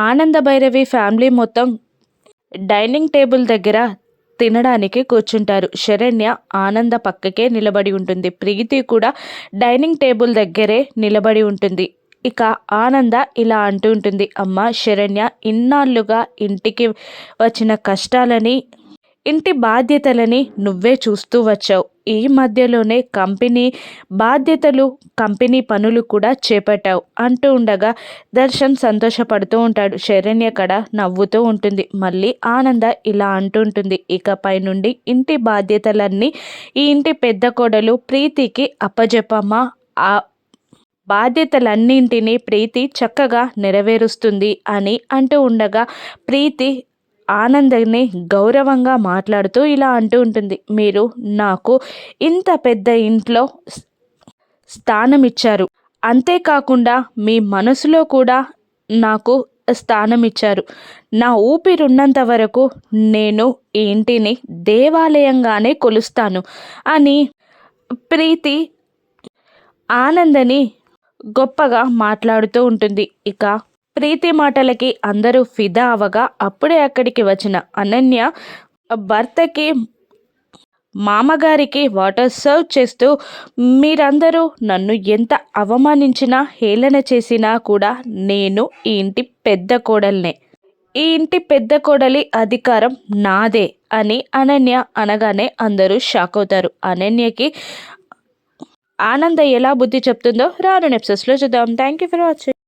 ఆనంద భైరవి ఫ్యామిలీ మొత్తం dining table దగ్గర తినడానికి కూర్చుంటారు. శరణ్య ఆనంద పక్కకే నిలబడి ఉంటుంది. ప్రీతి కూడా డైనింగ్ టేబుల్ దగ్గరే నిలబడి ఉంటుంది. ఇక ఆనంద ఇలా అంటూ ఉంటుంది, అమ్మ శరణ్య, ఇన్నాళ్ళుగా ఇంటికి వచ్చిన కష్టాలని, ఇంటి బాధ్యతలని నువ్వే చూస్తూ వచ్చావు. ఈ మధ్యలోనే కంపెనీ బాధ్యతలు, కంపెనీ పనులు కూడా చేపట్టావు అంటూ ఉండగా దర్శన్ సంతోషపడుతూ ఉంటాడు. శరణ్య కడ నవ్వుతూ ఉంటుంది. మళ్ళీ ఆనంద ఇలా అంటుంటుంది, ఇకపై నుండి ఇంటి బాధ్యతలన్నీ ఈ ఇంటి పెద్ద కోడలు ప్రీతికి అప్పజెప్పమ్మా. ఆ బాధ్యతలన్నింటినీ ప్రీతి చక్కగా నెరవేరుస్తుంది అని అంటూ ఉండగా ప్రీతి ఆనందని గౌరవంగా మాట్లాడుతూ ఇలా అంటూ ఉంటుంది, మీరు నాకు ఇంత పెద్ద ఇంట్లో స్థానం ఇచ్చారు, అంతేకాకుండా మీ మనసులో కూడా నాకు స్థానం ఇచ్చారు. నా ఊపిరున్నంత వరకు నేను ఈ ఇంటిని దేవాలయంగానే కొలుస్తాను అని ప్రీతి ఆనందని గొప్పగా మాట్లాడుతూ ఉంటుంది. ఇక ప్రీతి మాటలకి అందరూ ఫిదా అవగా అప్పుడే అక్కడికి వచ్చిన అనన్య భర్తకి, మామగారికి వాటర్ సర్వ్ చేస్తూ, మీరందరూ నన్ను ఎంత అవమానించినా, హేళన చేసినా కూడా నేను ఈ ఇంటి పెద్ద కోడల్నే, ఈ ఇంటి పెద్ద కోడలి అధికారం నాదే అని అనన్య అనగానే అందరూ షాక్ అవుతారు. అనన్యకి ఆనంద ఎలా బుద్ధి చెప్తుందో రాను ఎపిసోడ్స్లో చూద్దాం. Thank you for watching.